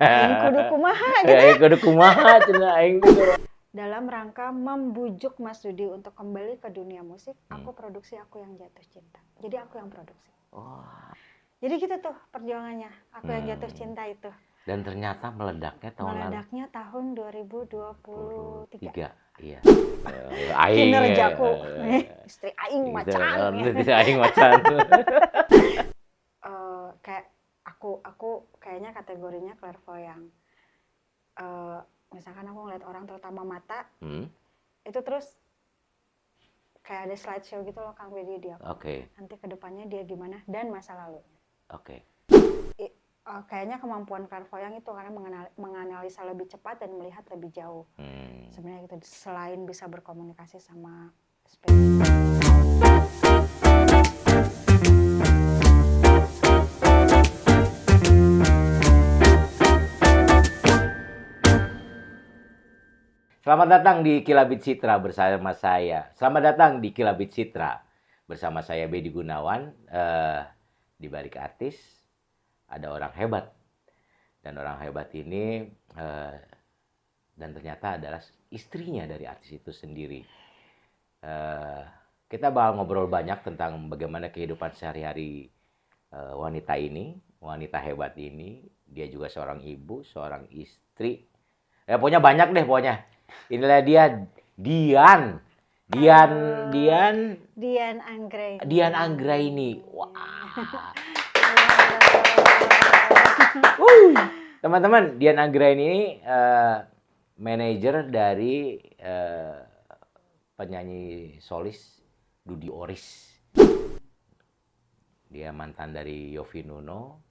Aing kudu kumaha gitu. Aing kudu kumaha cenah aing teh. Dalam rangka membujuk Mas Dudi untuk kembali ke dunia musik, aku produksi Aku Yang Jatuh Cinta. Jadi aku yang produksi. Wah. Jadi gitu tuh perjuangannya, Aku Yang Jatuh Cinta itu. Dan ternyata meledaknya tahun 2023. Iya. Kinerjaku, istri aing macan. Istri aing macan. Kayak aku kayaknya kategorinya clairvoyant. Misalkan aku ngeliat orang terutama mata, itu terus kayak ada slideshow gitu loh Kang Bedi dia. Nanti kedepannya dia gimana dan masa lalunya. Kayaknya kemampuan clairvoyant itu karena menganalisa lebih cepat dan melihat lebih jauh. Sebenarnya gitu, selain bisa berkomunikasi sama spirit. Selamat datang di Kilabit Citra bersama saya. Selamat datang di Kilabit Citra bersama saya Bedi Gunawan. Di balik artis ada orang hebat. Dan orang hebat ini dan ternyata adalah istrinya dari artis itu sendiri. Kita bakal ngobrol banyak tentang bagaimana kehidupan sehari-hari wanita ini, wanita hebat ini. Dia juga seorang ibu, seorang istri. Pokoknya banyak deh pokoknya. Inilah dia Dian Anggraini. Wah. Teman-teman, Dian Anggraini ini manajer dari penyanyi solis Dudy Oris. Dia mantan dari Yovie Nuno.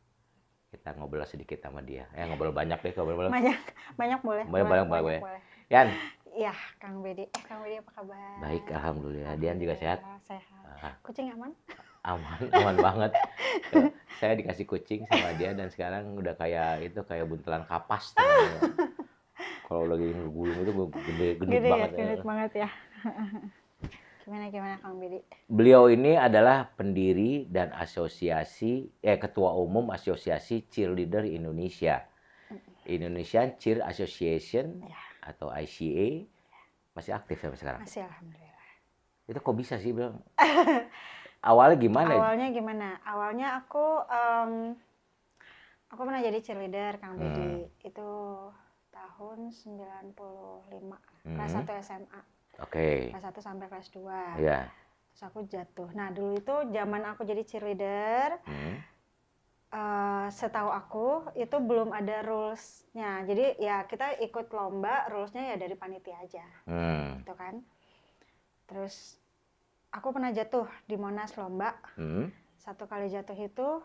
Kita ngobrol sedikit sama dia. Ngobrol banyak deh, ngobrol. Banyak boleh. Boleh. Yan. Iya, Kang Bedi. Kang Bedi apa kabar? Baik, alhamdulillah. Dian juga sehat? Sehat. Kucing aman? Aman banget. Saya dikasih kucing sama dia dan sekarang udah kayak buntelan kapas. Kalau lagi ngegulung itu gendut banget. Gendut banget ya. Gimana Kang Bedi? Beliau ini adalah pendiri dan ketua umum Asosiasi Cheerleader Indonesia. Indonesian Cheer Association atau ICA. Masih aktif sampai sekarang? Masih, alhamdulillah. Itu kok bisa sih, Bang? Awalnya gimana? Awalnya aku pernah jadi cheerleader, Kang Bedi. Itu tahun 95, kelas 1 SMA. Kelas 1 sampai kelas 2. Iya. Terus aku jatuh. Nah, dulu itu zaman aku jadi cheerleader, setahu aku itu belum ada rules-nya. Jadi ya kita ikut lomba, rules-nya ya dari panitia aja. Gitu kan. Terus aku pernah jatuh di Monas lomba. Satu kali jatuh itu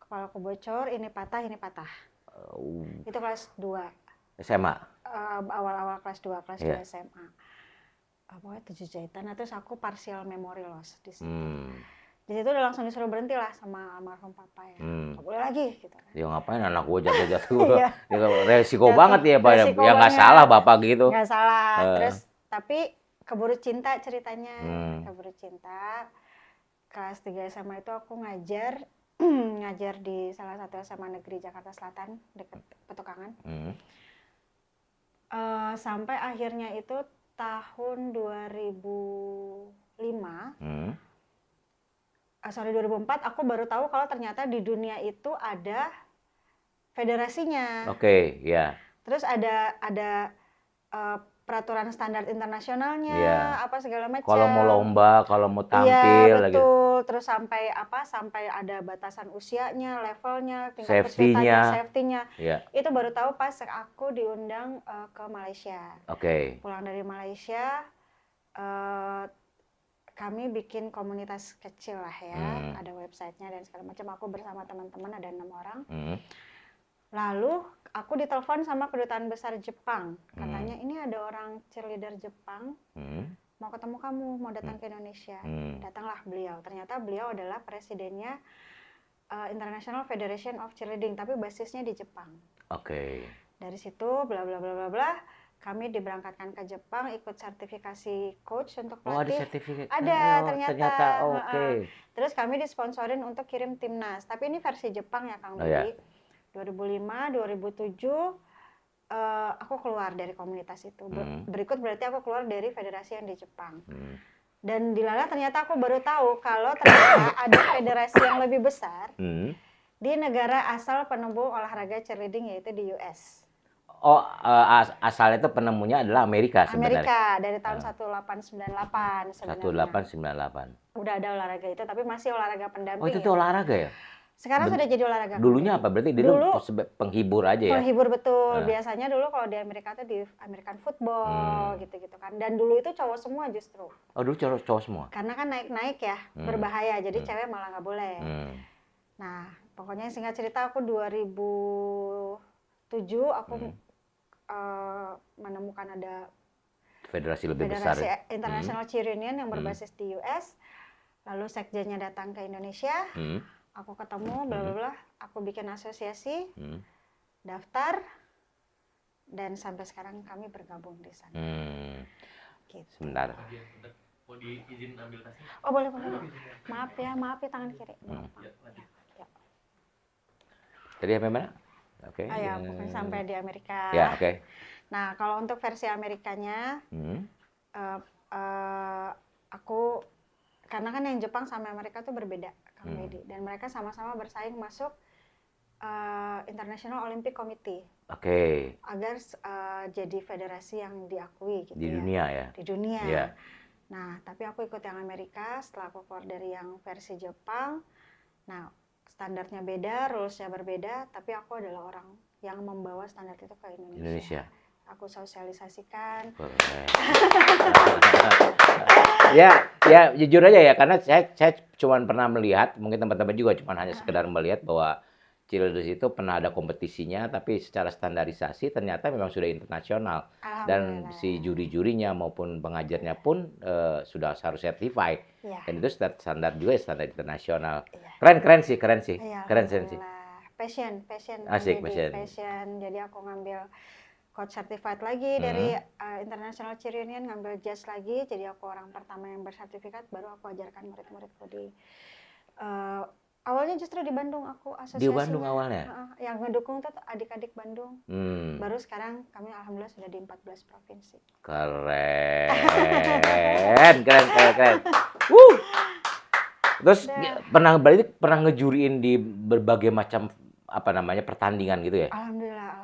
kepala aku bocor, ini patah. Itu kelas 2. SMA? Awal-awal kelas 2 SMA. Pokoknya 7 jahitan. Nah, terus aku partial memory loss di situ. Di situ udah langsung disuruh berhenti lah sama almarhum papa ya. Nggak boleh lagi gitu kan. Ya ngapain anak gue jatuh-jatuh. Resiko banget ya Pak. Ya nggak salah bapak gitu. Nggak salah. Terus tapi keburu cinta ceritanya. Keburu cinta. Kelas 3 SMA itu aku ngajar di salah satu SMA negeri Jakarta Selatan dekat Petukangan. Sampai akhirnya itu tahun 2004 aku baru tahu kalau ternyata di dunia itu ada federasinya. Terus ada peraturan standar internasionalnya, apa segala macam. Kalau mau lomba, kalau mau tampil. Iya, betul. Gitu. Terus sampai ada batasan usianya, levelnya, tingkat kesulitannya, safety-nya. Itu baru tahu pas aku diundang ke Malaysia. Pulang dari Malaysia, kami bikin komunitas kecil lah ya. Ada websitenya dan segala macam. Aku bersama teman-teman ada 6 orang. Lalu aku ditelepon sama kedutaan besar Jepang. Katanya ini ada orang cheerleader Jepang mau ketemu kamu, mau datang ke Indonesia. Datanglah beliau. Ternyata beliau adalah presidennya International Federation of Cheerleading, tapi basisnya di Jepang. Dari situ bla bla bla bla bla, kami diberangkatkan ke Jepang, ikut sertifikasi coach untuk pelatih. Ada sertifikat? Ada ternyata. Terus kami disponsorin untuk kirim timnas. Tapi ini versi Jepang ya Kang Bedi. 2005, 2007 aku keluar dari komunitas itu. Berikut berarti aku keluar dari federasi yang di Jepang. Dan dilala ternyata aku baru tahu kalau ternyata ada federasi yang lebih besar di negara asal penemu olahraga cheerleading, yaitu di US. Oh, asalnya itu penemunya adalah Amerika sebenarnya. Amerika dari tahun 1898 sebenarnya. 1898. Udah ada olahraga itu, tapi masih olahraga pendamping. Oh, itu olahraga ya? Sekarang sudah jadi olahraga. Dulunya apa? Berarti dulu penghibur aja ya? Penghibur, betul. Biasanya dulu kalau di Amerika tuh di American football gitu-gitu kan. Dan dulu itu cowok semua justru. Oh, dulu cowok semua? Karena kan naik-naik ya, berbahaya. Jadi cewek malah nggak boleh. Nah, pokoknya singkat cerita aku 2007 aku menemukan ada federasi besar, International Cheer Union yang berbasis di US. Lalu sekjennya datang ke Indonesia. Aku ketemu, bla bla bla, aku bikin asosiasi, daftar, dan sampai sekarang kami bergabung di sana. Gitu. Sebentar. Mau diizin ambil tasnya? Oh, boleh. Maaf ya tangan kiri. Ya. Tadi sampai mana? Oke. Ya, pokoknya sampai di Amerika. Ya, oke. Nah, kalau untuk versi Amerikanya, aku, karena kan yang Jepang sama Amerika tuh berbeda. Dan mereka sama-sama bersaing masuk International Olympic Committee. Oke. Agar jadi federasi yang diakui gitu di dunia ya. Di dunia. Yeah. Nah, tapi aku ikut yang Amerika setelah aku keluar dari yang versi Jepang. Nah, standarnya beda, rules-nya berbeda, tapi aku adalah orang yang membawa standar itu ke Indonesia. Aku sosialisasikan. Ya jujur aja ya, karena saya cuma pernah melihat, mungkin teman-teman juga cuma hanya sekedar melihat bahwa cheerleaders itu pernah ada kompetisinya, tapi secara standarisasi ternyata memang sudah internasional. Dan si juri-jurinya maupun pengajarnya pun sudah harus certified. Dan itu standar juga, standar internasional. Keren sih. Keren sih. Passion. Asik, passion. Jadi aku ngambil coach certified lagi dari International Cheer Union, ngambil jazz lagi, jadi aku orang pertama yang bersertifikat, baru aku ajarkan murid-muridku di awalnya justru di Bandung aku asosiasinya. Di Bandung awalnya? Yang ngedukung tuh adik-adik Bandung. Baru sekarang kami alhamdulillah sudah di 14 provinsi. Keren. Terus pernah ngejuriin di berbagai macam pertandingan gitu ya? Alhamdulillah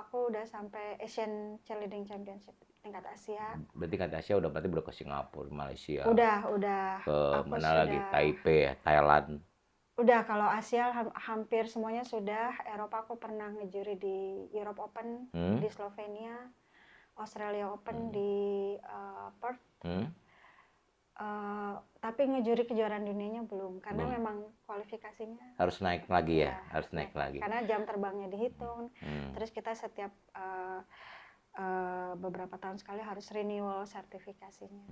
aku udah sampai Asian Cheerleading Championship tingkat Asia. Berarti udah ke Singapura, Malaysia. Udah. Ke mana lagi? Taipei, Thailand. Udah, kalau Asia hampir semuanya sudah. Eropa aku pernah ngejuri di Europe Open di Slovenia, Australia Open di Perth. Tapi ngejuri kejuaraan dunianya belum, karena memang kualifikasinya harus naik lagi ya, harus naik lagi. Karena jam terbangnya dihitung, terus kita setiap beberapa tahun sekali harus renewal sertifikasinya.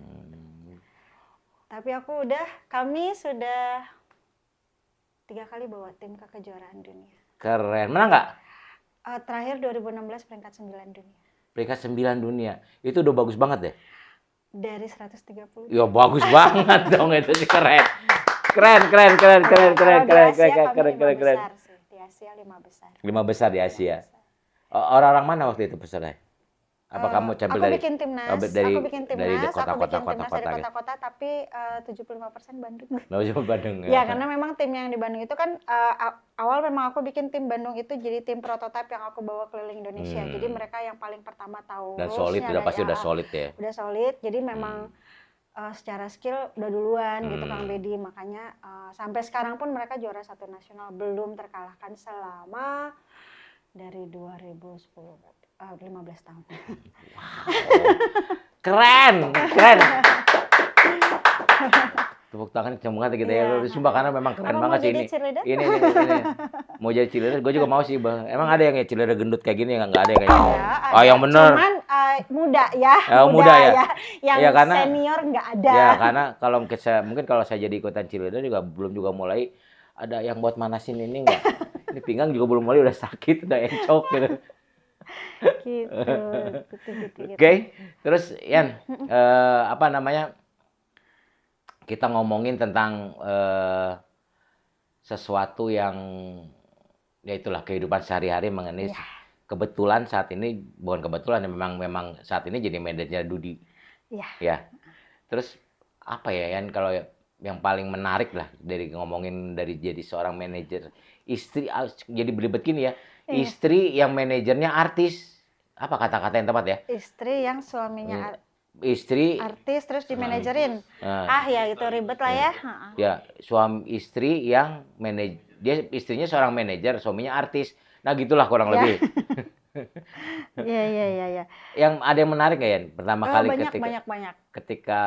Tapi kami sudah 3 kali bawa tim ke kejuaraan dunia. Keren, menang nggak? Terakhir 2016 peringkat 9 dunia. Peringkat 9 dunia, itu udah bagus banget deh. Dari 130. Ya bagus banget dong, itu sih keren. Keren. Di Asia 5 besar. 5 besar di Asia. Orang-orang mana waktu itu peserta? Apa kamu campur dari? Aku bikin timnas dari kota-kota, tapi 75% Bandung. Bandung Ya, karena memang tim yang di Bandung itu kan awal memang aku bikin tim Bandung itu jadi tim prototipe yang aku bawa keliling Indonesia. Jadi mereka yang paling pertama tahu. Dan solid, pasti udah solid ya. Udah solid, jadi memang secara skill udah duluan gitu Kang Bedi, makanya sampai sekarang pun mereka juara 1 nasional, belum terkalahkan selama dari 2010. 15 tahun. Wow. Keren. Tepuk tangan semangat kita ya. Sumpah karena memang keren banget sih ini. Ini. Mau jadi cheerleader, gue juga mau sih, Bang. Emang ada yang cheerleader gendut kayak gini? Enggak ada yang kayak gini. Yang bener. Cuman muda ya. Muda ya. Yang senior enggak ada. Ya, karena mungkin kalau saya jadi ikutan cheerleader juga belum mulai ada yang buat manasin ini enggak. Ini pinggang juga belum mulai udah sakit, udah encok gitu. Gitu. Oke. Terus Yan, kita ngomongin tentang sesuatu yang ya itulah kehidupan sehari-hari mengenai Iya. kebetulan saat ini, bukan kebetulan ya, memang saat ini jadi manajernya Dudi. Iya. Ya. Terus apa ya Yan, kalau yang paling menarik lah dari ngomongin dari jadi seorang manajer istri, jadi belibet gini ya. Iya. Istri yang manajernya artis. Apa kata-kata yang tepat ya? Istri yang suaminya Istri artis terus dimanajerin. Nah, Ya itu ribet lah ya. ya, suami istri yang dia istrinya seorang manajer, suaminya artis. Nah, gitulah kurang Ya. lebih. Iya. Yang ada yang menarik nggak ya? Pertama kali Banyak. ketika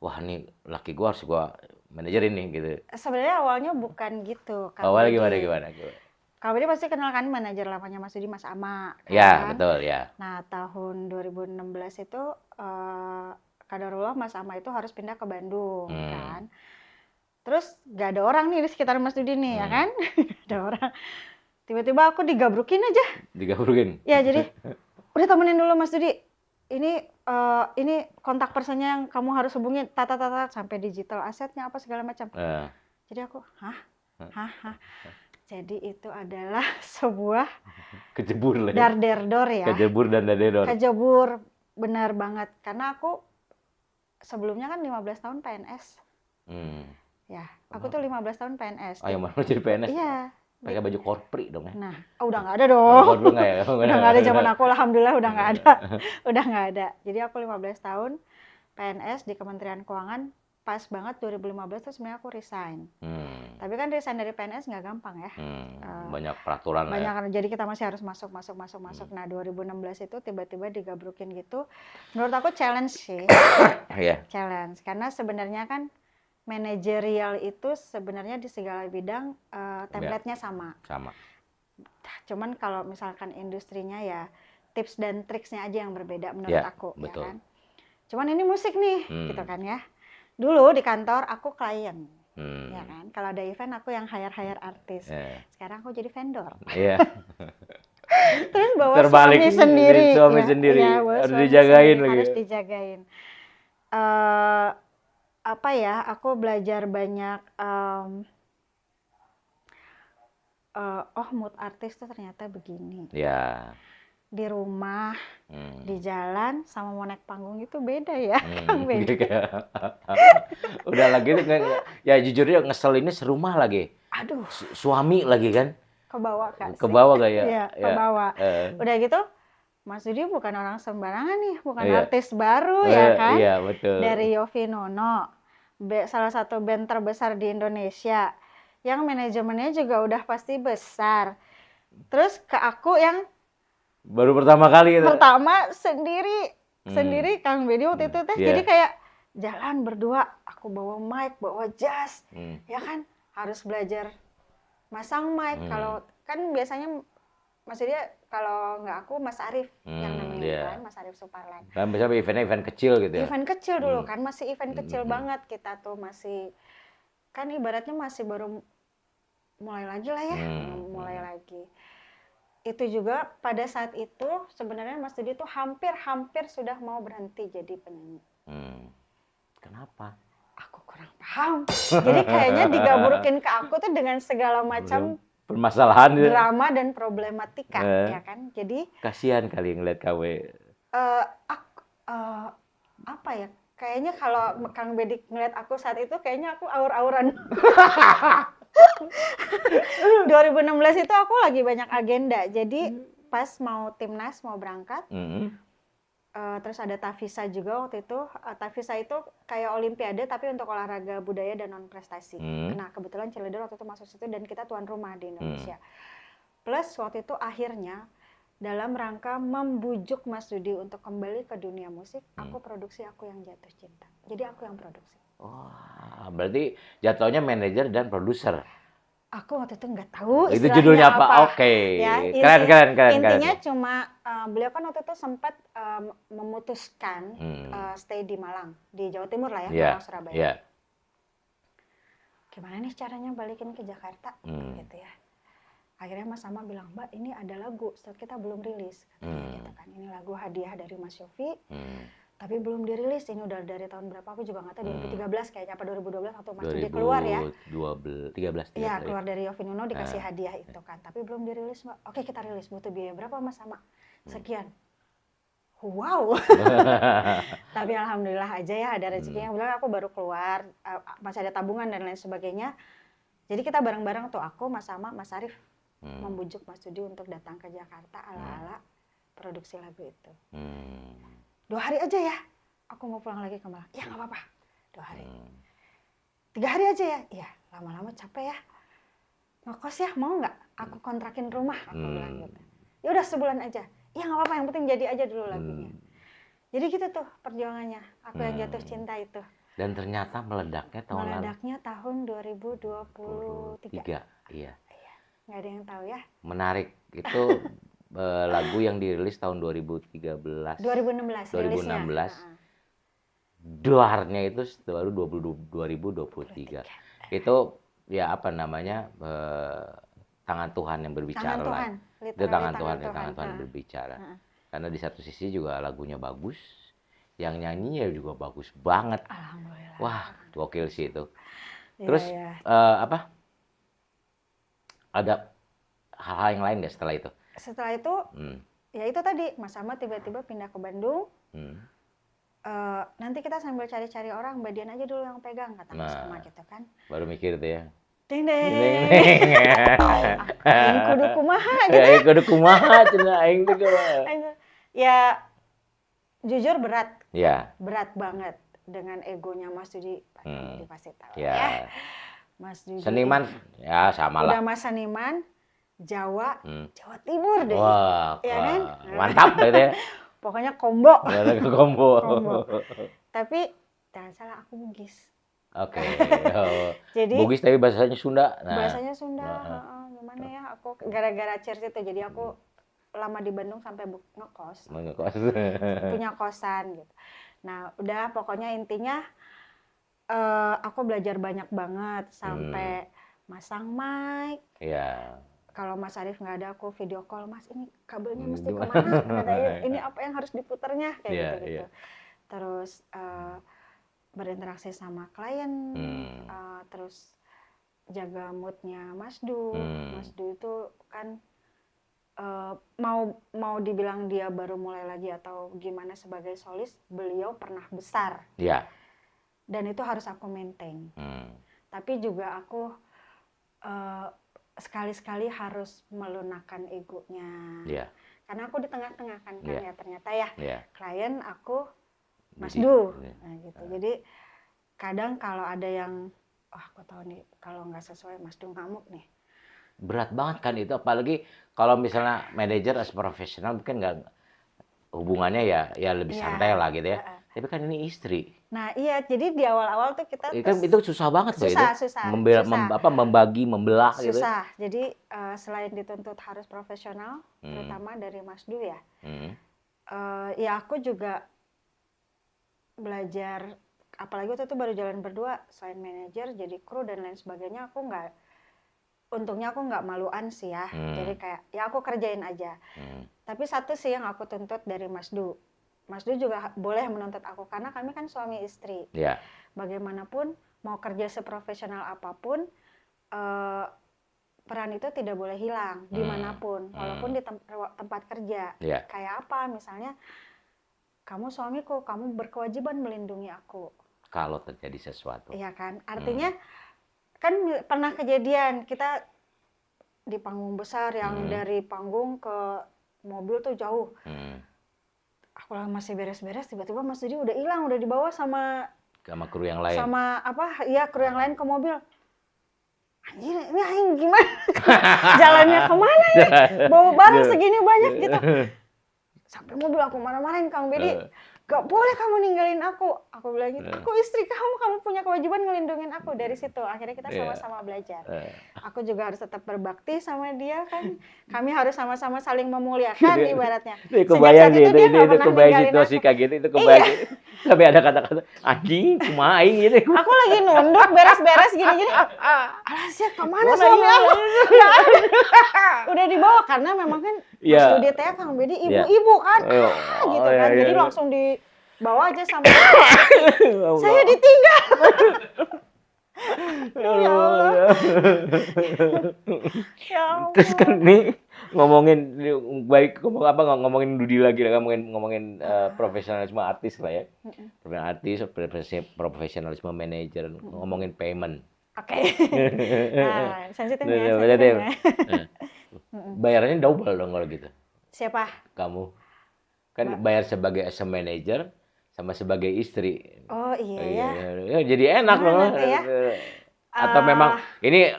wah nih laki gua harus gua manajerin nih gitu. Sebenarnya awalnya bukan gitu. Awalnya gimana? Kak Budi pasti kenal kan manajer lamanya Mas Dudi, Mas Ama. Ya, Kan? betul ya. Nah, tahun 2016 itu kadarullah Mas Ama itu harus pindah ke Bandung kan. Terus gak ada orang nih di sekitar Mas Dudi nih ya kan. Gak ada orang. Tiba-tiba aku digabrukin aja. Digabrukin? Ya jadi udah temenin dulu Mas Dudi. Ini kontak personnya yang kamu harus hubungin. Tata sampai digital asetnya apa segala macam. Jadi aku hah. Jadi itu adalah sebuah kejebur lah. Darderdor ya. Kejebur dan darderdor. Kejebur, benar banget. Karena aku sebelumnya kan 15 tahun PNS. Ya, aku tuh 15 tahun PNS. Yang mana jadi PNS? Iya. Pakai baju korpri dong ya? Nah, udah nggak ada dong. Oh, dulu nggak ya? Udah nggak ada zaman aku, alhamdulillah udah nggak ada. Udah nggak ada. Jadi aku 15 tahun PNS di Kementerian Keuangan. Pas banget 2015 tuh sebenarnya aku resign. Tapi kan resign dari PNS nggak gampang ya. Banyak peraturan lah ya. Jadi kita masih harus masuk. Nah 2016 itu tiba-tiba digabrukin gitu. Menurut aku challenge sih. Challenge. Karena sebenarnya kan manajerial itu sebenarnya di segala bidang template-nya sama. Cuman kalau misalkan industrinya ya tips dan triksnya aja yang berbeda menurut aku. Betul. Ya kan? Cuman ini musik nih gitu kan ya. Dulu di kantor aku klien, ya kan. Kalau ada event aku yang hire artis. Sekarang aku jadi vendor. Terus bawa terbalik, suami sendiri. Suami sendiri ya, harus dijagain lagi. Harus dijagain. Apa ya? Aku belajar banyak. Mood artis tuh ternyata begini. Ya. Di rumah, di jalan, sama mau naik panggung itu beda ya. Beda. Udah lagi ya jujurnya ngeselinnya serumah lagi. Aduh. Suami lagi kan. Kebawa Kak. Kebawa gak ya? Iya, kebawa. Udah gitu, Mas Dudi bukan orang sembarangan nih, bukan artis baru ya kan. Iya, betul. Dari Yovinono, salah satu band terbesar di Indonesia. Yang manajemennya juga udah pasti besar. Terus ke aku yang baru pertama kali gitu. Pertama sendiri Kang Bedi waktu itu teh. Jadi kayak jalan berdua, aku bawa mic, bawa jas. Ya kan harus belajar masang mic. Kalau kan biasanya maksudnya kalau nggak aku Mas Arief yang namanya kan Mas Arief Suparlan. Kan biasanya event kecil gitu ya. Event kecil dulu kan masih event kecil banget kita tuh masih kan ibaratnya masih baru mulai lagi lah ya, mulai lagi. Itu juga pada saat itu sebenarnya Mas Dudi tuh hampir sudah mau berhenti jadi penyanyi. Kenapa? Aku kurang paham. Jadi kayaknya digaburukin ke aku tuh dengan segala macam permasalahan, drama dan problematika, ya kan. Jadi kasihan kali ngeliat KW. Apa ya? Kayaknya kalau Kang Bedi ngeliat aku saat itu kayaknya aku aur-auran. 2016 itu aku lagi banyak agenda. Jadi pas mau timnas mau berangkat, terus ada Tavisa juga waktu itu. Tavisa itu kayak olimpiade tapi untuk olahraga budaya dan non prestasi. Nah kebetulan cheerleader waktu itu masuk situ dan kita tuan rumah di Indonesia. Plus waktu itu akhirnya dalam rangka membujuk Mas Dudi untuk kembali ke dunia musik, aku produksi Aku Yang Jatuh Cinta. Jadi aku yang produksi. Wah, berarti jatuhnya manajer dan produser. Aku waktu itu nggak tahu itu judulnya apa. Oke. Ya, keren. Intinya cuma beliau kan waktu itu sempat memutuskan stay di Malang, di Jawa Timur lah ya, Malang Surabaya. Yeah. Gimana nih caranya balikin ke Jakarta, gitu ya. Akhirnya Mas Sama bilang, Mbak ini ada lagu, saat kita belum rilis. Katanya gitu kan, ini lagu hadiah dari Mas Yofi. Tapi belum dirilis, ini udah dari tahun berapa aku juga nggak tahu, 2013 kayaknya, apa 2012 waktu Mas Dudi keluar ya. 13. Iya, keluar dari Yofi Nuno dikasih hadiah itu kan. Tapi belum dirilis, Mbak. Oke, kita rilis. Butuh biaya berapa, Mas? Sama sekian. Wow. Tapi alhamdulillah aja ya ada rezekinya. Bilang aku baru keluar, masih ada tabungan dan lain sebagainya. Jadi kita bareng-bareng tuh, aku, Mas Sama, Mas Arif membujuk Mas Dudi untuk datang ke Jakarta ala-ala produksi lagu itu. 2 hari aja ya, aku mau pulang lagi ke Malang. Ya nggak apa-apa, 2 hari. 3 hari aja ya, iya lama-lama capek ya. Ngekos ya, mau nggak? Aku kontrakin rumah, aku bilang gitu. Ya udah sebulan aja. Ya nggak apa-apa, yang penting jadi aja dulu lagunya. Jadi gitu tuh perjuangannya, aku yang jatuh cinta itu. Dan ternyata meledaknya tahun 2023. Iya. Nggak ada yang tahu ya. Menarik itu. Lagu yang dirilis tahun 2016. 2016. Dolarnya itu baru 2023. Itu ya apa namanya, tangan Tuhan yang berbicara lah. Itu tangan Tuhan yang berbicara. Karena di satu sisi juga lagunya bagus, yang nyanyinya juga bagus banget. Alhamdulillah. Wah, gokil sih itu. Terus ada hal-hal yang lain nggak setelah itu? Setelah itu, ya itu tadi, Mas Sama tiba-tiba pindah ke Bandung. Nanti kita sambil cari-cari orang, Mbak Dian aja dulu yang pegang, kata Mas Sama gitu kan. Baru mikir tuh ya. Ding ding. Aing kudu kumaha gitu. Ya, kudu kumaha cenah aing teh kumaha. Ya jujur berat. Ya. Berat banget dengan egonya Mas Dudi. Pasti tahu ya. Mas Dudi. Seniman ya sama lah. Udah Mas seniman Jawa Timur deh. Wah, ya kan? Mantap gitu ya. Pokoknya combo. Combo. Tapi jangan salah, aku Bugis. Oke. Jadi Bugis tapi bahasanya Sunda. Bahasanya Sunda. Gimana ya? Aku gara-gara cheers itu, jadi aku lama di Bandung sampai ngekos. Punya kosan gitu. Nah, udah pokoknya intinya aku belajar banyak banget sampai masang mic. Iya. Kalau Mas Arif nggak ada, aku video call, Mas ini kabelnya mesti kemana? Katanya ini apa yang harus diputarnya kayak gitu. Terus berinteraksi sama klien, terus jaga moodnya Mas Du. Mas Du itu kan mau dibilang dia baru mulai lagi atau gimana sebagai solis, beliau pernah besar. Iya. Dan itu harus aku maintain. Tapi juga aku sekali-sekali harus melunakkan egonya. Yeah. Karena aku di tengah-tengah kan ya ternyata ya. Klien aku Mas Jadi, Du. Nah gitu. Jadi kadang kalau ada yang aku tahu nih kalau nggak sesuai Mas Du ngamuk nih. Berat banget kan itu, apalagi kalau misalnya manajer as profesional mungkin nggak hubungannya ya lebih santai lah gitu ya. Tapi kan ini istri. Nah iya, jadi di awal-awal tuh kita itu susah banget loh itu. Susah. Membagi, membelah gitu. Susah. Jadi selain dituntut harus profesional, terutama dari Mas Du ya. Ya aku juga belajar, apalagi waktu itu baru jalan berdua, selain manajer jadi kru dan lain sebagainya, untungnya aku nggak maluan sih ya. Jadi kayak ya aku kerjain aja. Tapi satu sih yang aku tuntut dari Mas Du. Mas Du juga boleh menuntut aku karena kami kan suami istri. Yeah. Bagaimanapun mau kerja seprofesional apapun, peran itu tidak boleh hilang dimanapun, walaupun di tempat kerja. Yeah. Kayak apa? Misalnya kamu suamiku, kamu berkewajiban melindungi aku. Kalau terjadi sesuatu. Iya kan? Artinya kan pernah kejadian kita di panggung besar yang dari panggung ke mobil tuh jauh. Aku masih beres-beres, tiba-tiba Mas Dudi udah hilang, udah dibawa sama kru yang lain. Sama kru yang lain ke mobil. Anjir, ini aing gimana? Jalannya kemana ya? Bawa barang segini banyak gitu. Sampai mobil aku marah-marahin Kang Bedi. Gak boleh kamu ninggalin aku. Aku bilang gitu, aku istri kamu punya kewajiban ngelindungin aku. Dari situ akhirnya kita sama-sama belajar. Aku juga harus tetap berbakti sama dia kan. Kami harus sama-sama saling memuliakan ibaratnya. Itu kebayang gitu, itu kebayang situasi kayak gitu, itu kebayang. Sampai ada kata-kata, anjing, kumaha aing gitu. Aku lagi nunduk, beres-beres gini-gini. Alasya, kemana suami aku? Udah dibawa, karena memang kan Mas Dudi teh Kang Bedi ibu-ibu kan. Gitu kan. Jadi langsung bawa aja sampai saya ditinggal. Ya Allah. Ya Allah. Terus kan nih ngomongin ngomongin Dudi lagi lah, ngomongin profesionalisme artis lah ya. Profesionalisme manajer, ngomongin payment. Oke. Nah, sensitif ya. Bayarannya double dong kalau gitu. Siapa? Kamu kan bayar sebagai as a manager sama sebagai istri. Oh iya ya. Jadi enak loh. Ya? Atau memang ini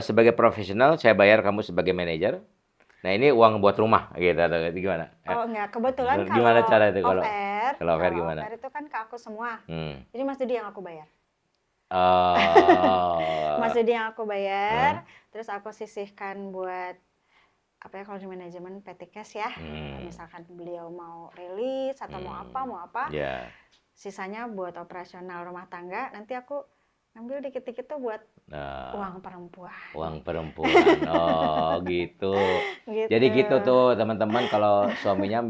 sebagai profesional saya bayar kamu sebagai manajer. Nah ini uang buat rumah gitu atau gimana? Oh enggak, kebetulan kalau gimana cara itu kalau off air gimana? Off air itu kan ke aku semua. Jadi Mas Dudi yang aku bayar. Oh. Mas Dudi yang aku bayar, terus aku sisihkan buat apa ya kalau di manajemen PT Cash ya. Misalkan beliau mau rilis atau mau apa. Yeah. Sisanya buat operasional rumah tangga, nanti aku ngambil dikit-dikit tuh buat uang perempuan. Uang perempuan. Oh, gitu. Gitu. Jadi gitu tuh teman-teman kalau suaminya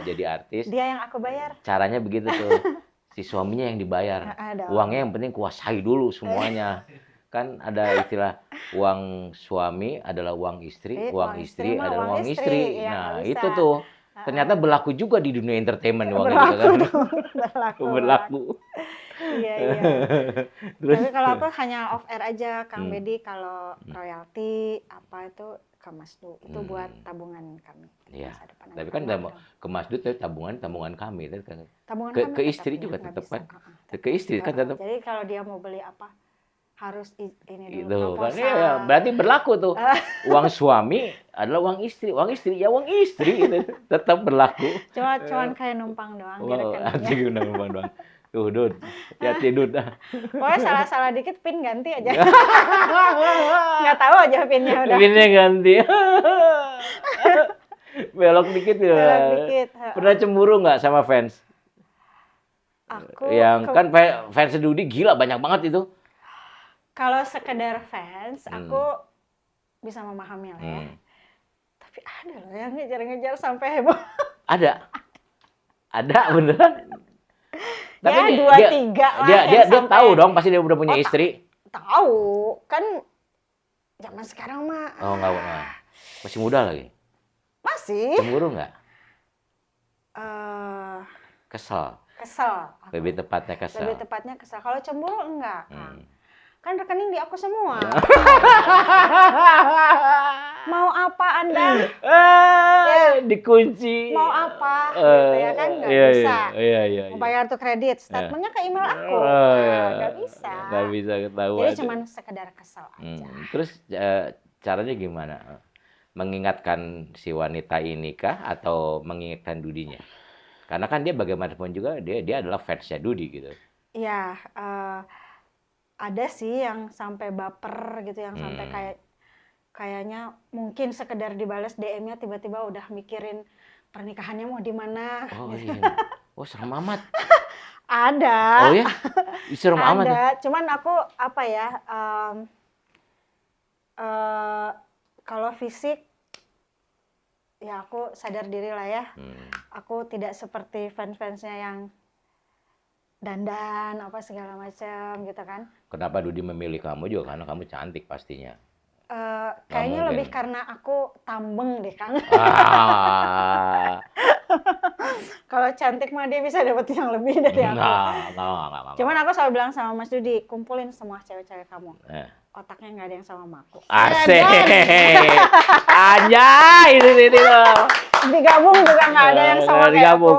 jadi artis. Dia yang aku bayar. Caranya begitu tuh. Si suaminya yang dibayar. Uangnya yang penting kuasai dulu semuanya. Kan ada istilah uang suami adalah uang istri, uang istri adalah uang istri. Nah, itu tuh. Ternyata berlaku juga di dunia entertainment uang itu kan. Berlaku. Iya. Terus, tapi kalau aku hanya off air aja, Kang Bedi kalau royalti apa itu ke Mas Du itu buat tabungan kami. Iya. Tapi kan ke Mas Du tabungan kami kan. Tabungan ke istri juga tetap kan. Ke istri kan tetap. Jadi kalau dia mau beli apa harus ini Itu dulu kan proposal. ya, berarti berlaku tuh. Uang suami adalah uang istri ya uang istri itu tetap berlaku. Cuman kayak numpang doang di rekeningnya. Numpang doang. Tuh, Dud. Hati-hati, Dud. Pokoknya salah dikit pin ganti aja. Nggak tahu aja pinnya udah. Pinnya ganti. Belok dikit ya. Belok dikit. Pernah cemburu nggak sama fans? Aku kan fans Dudi gila banyak banget itu. Kalau sekedar fans, aku bisa memahami lah ya. Tapi ada loh yang ngejar-ngejar sampai heboh. Ada beneran. Tapi ya 2-3 lah. Dia tahu dong pasti dia udah punya istri. Tahu, kan zaman sekarang mah. Oh enggak. Masih muda lagi. Masih. Cemburu nggak? Kesel. Lebih tepatnya kesel. Kalau cemburu enggak. Kan rekening di aku semua. Mau apa Anda? Dikunci. Mau apa? Gitu ya kan nggak bisa. Iya. Mau bayar tuh kredit, statementnya ke email aku. Nggak bisa. Nggak bisa ketahuan. Jadi cuma sekedar kesel aja. Terus caranya gimana? Mengingatkan si wanita ini kah atau mengingatkan Dudinya? Karena kan dia bagaimanapun juga dia adalah fansnya Dudi gitu. Iya, ada sih yang sampai baper gitu, yang sampai kayaknya mungkin sekedar dibales DM-nya tiba-tiba udah mikirin pernikahannya mau di mana. Oh iya. Oh serem amat. Ada. Oh ya? Serem amat. Ada. Cuman aku apa ya? Kalau fisik ya aku sadar diri lah ya. Aku tidak seperti fans-fansnya yang dandan apa segala macam gitu kan. Kenapa Dudi memilih kamu juga karena kamu cantik pastinya. Kayaknya lebih karena aku tambeng deh Kang. Kalau cantik mah dia bisa dapet yang lebih dari aku. Nggak. Cuman aku selalu bilang sama Mas Dudi, kumpulin semua cewek-cewek kamu. Otaknya nggak ada yang sama aku. Asik. Anjay, ini loh. Digabung juga nggak ada yang sama kayak aku.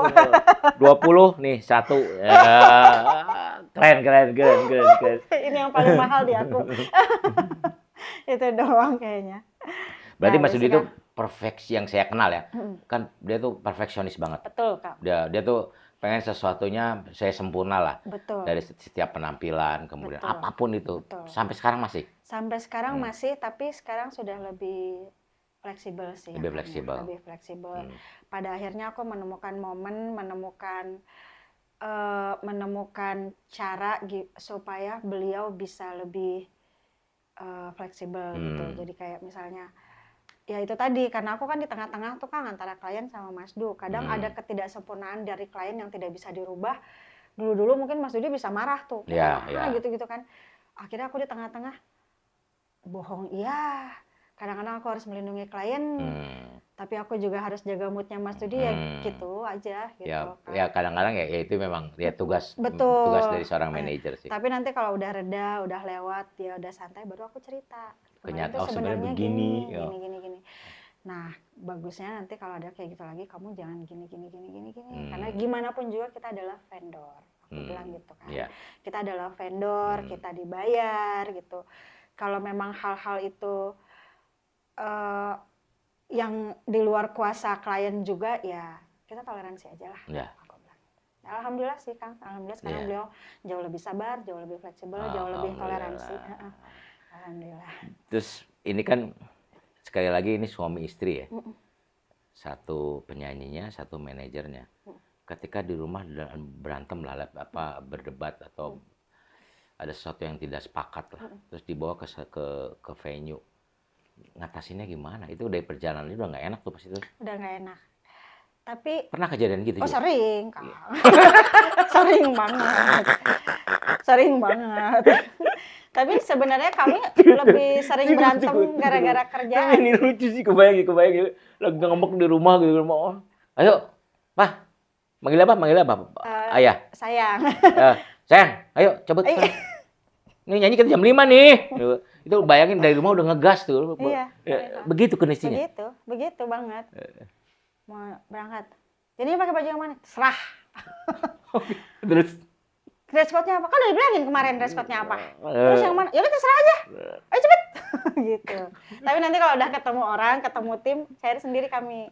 20 nih, 1. Keren. Ini yang paling mahal di aku. Itu doang kayaknya. Berarti Mas Dudi itu perfeksi yang saya kenal ya. Kan dia tuh perfeksionis banget. Betul, Kak. Dia tuh pengen sesuatunya saya sempurna lah. Betul. Dari setiap penampilan, kemudian apapun itu. Betul. Sampai sekarang masih? Sampai sekarang masih, tapi sekarang sudah lebih fleksibel sih. Lebih fleksibel. Lebih fleksibel. Pada akhirnya aku menemukan momen, menemukan cara supaya beliau bisa lebih fleksibel gitu. Jadi kayak misalnya ya itu tadi, karena aku kan di tengah-tengah tuh Kang antara klien sama Mas Du. Kadang ada ketidaksempurnaan dari klien yang tidak bisa dirubah. Dulu-dulu mungkin Mas Dudi bisa marah tuh, gitu-gitu kan. Akhirnya aku di tengah-tengah, bohong iya. Kadang-kadang aku harus melindungi klien, tapi aku juga harus jaga moodnya Mas Dudi ya gitu aja. Gitu, ya kadang-kadang ya itu memang ya tugas dari seorang manajer sih. Tapi nanti kalau udah reda, udah lewat, dia udah santai, baru aku cerita. Kenyataan sebenarnya begini. Gini. Nah, bagusnya nanti kalau ada kayak gitu lagi, kamu jangan gini. Karena gimana pun juga kita adalah vendor. Aku bilang gitu kan. Yeah. Kita adalah vendor, kita dibayar gitu. Kalau memang hal-hal itu yang di luar kuasa klien juga, ya kita toleransi aja lah. Yeah. Aku bilang. Alhamdulillah sih Kang. Alhamdulillah sekarang beliau jauh lebih sabar, jauh lebih fleksibel, jauh lebih toleransi. Alhamdulillah. Terus ini kan sekali lagi ini suami istri ya. Satu penyanyinya, satu manajernya. Ketika di rumah berantem lah, berdebat atau ada sesuatu yang tidak sepakat lah, terus dibawa ke venue, ngatasinnya gimana? Itu dari perjalanan itu udah nggak enak tuh pasti itu. Udah nggak enak. Tapi pernah kejadian gitu? Oh juga? Sering, Kang. Sering banget. Tapi sebenarnya kami lebih sering berantem gara-gara kerjaan. Ini lucu sih, kebayang lagi ngambek di rumah gitu. Ayo, Pak. Manggil apa? Ayah. Sayang. Sayang, ayo cabut. Ini nyanyi kita jam 5 nih. Itu bayangin dari rumah udah ngegas tuh. Iya. Begitu kondisinya. Begitu banget. Mau berangkat. Jadi pakai baju yang mana? Serah. Terus dress code-nya apa? Kan udah dibilangin kemarin dress code-nya apa. Terus yang mana? Ya udah terserah aja. Ayo cepet. Gitu. Tapi nanti kalau udah ketemu orang, ketemu tim, saya sendiri kami.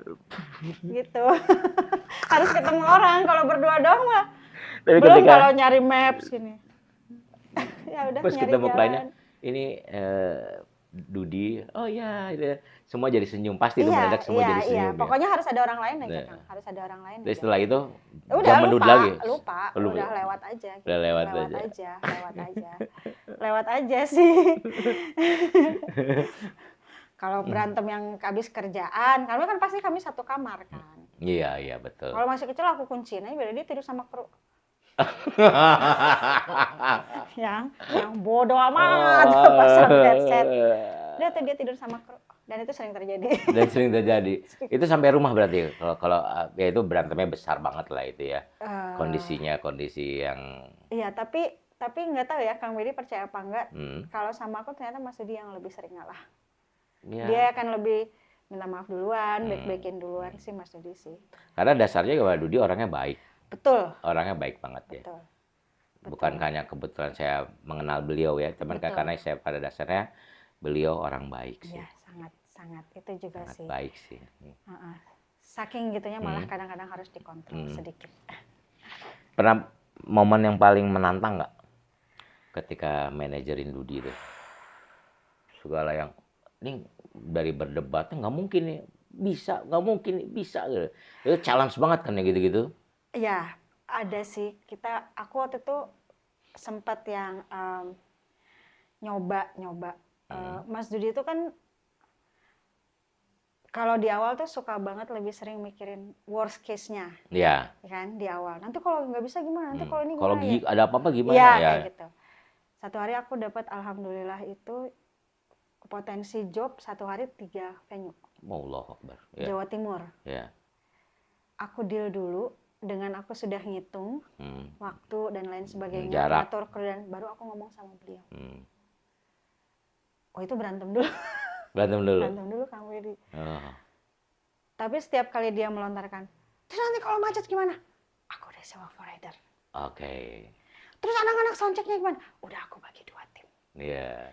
Gitu. Harus ketemu orang. Kalau berdua doang mah. Belum kalau nyari maps gini. Ya udah pas nyari ketemu jalan. kliennya, ini Dudi. Oh iya, semua jadi senyum. Pasti itu mendadak semua jadi senyum. Iya. Pokoknya harus ada orang lain aja, Kang. Harus ada orang lain. Dan setelah itu udah lupa. Lupa. Udah lewat aja. Gitu. Udah lewat aja. Lewat aja sih. Kalau berantem yang habis kerjaan, karena kan pasti kami satu kamar kan. Iya betul. Kalau masih kecil aku kunciin aja, biar dia tidur sama kru. yang bodoh amat pasang headset. Dia tidur sama kru. Dan itu sering terjadi. Itu sampai rumah berarti. Kalau ya itu berantemnya besar banget lah itu ya. Kondisi yang. Iya, tapi nggak tahu ya Kang Bedi percaya apa enggak. Kalau sama aku ternyata Mas Dudi yang lebih sering ngalah. Ya. Dia akan lebih minta maaf duluan, baik-baikin duluan sih Mas Dudi sih. Karena dasarnya Mas Dudi orangnya baik. Betul. Orangnya baik banget ya. Betul. Bukan hanya kebetulan saya mengenal beliau ya, cuman karena saya pada dasarnya beliau orang baik sih. Iya, sangat itu juga sangat sih. Baik sih. Saking gitunya malah kadang-kadang harus dikontrol sedikit. Pernah momen yang paling menantang nggak ketika manajerin Dudi itu? Segala yang ini dari berdebatnya nggak mungkin nih bisa gitu. Itu challenge banget kan ya gitu-gitu. Iya, ada sih. Aku waktu itu sempat yang nyoba. Mas Dudi itu kan kalau di awal tuh suka banget lebih sering mikirin worst case-nya. Iya. Kan di awal. Nanti kalau nggak bisa gimana? Nanti kalau ini gimana? Kalau ada apa-apa gimana? Iya, kayak gitu. Satu hari aku dapat alhamdulillah itu potensi job 1 hari 3 venue. Allahu Akbar. Ya. Jawa Timur. Ya. Aku deal dulu dengan aku sudah ngitung waktu dan lain sebagainya, jarak, atur dan baru aku ngomong sama beliau. Oh itu berantem dulu. Berantem dulu Kang Wedi. Tapi setiap kali dia melontarkan, terus nanti kalau macet gimana? Aku udah sewa rider. Oke. Terus anak-anak soundchecknya gimana? Udah aku bagi 2 tim. Iya.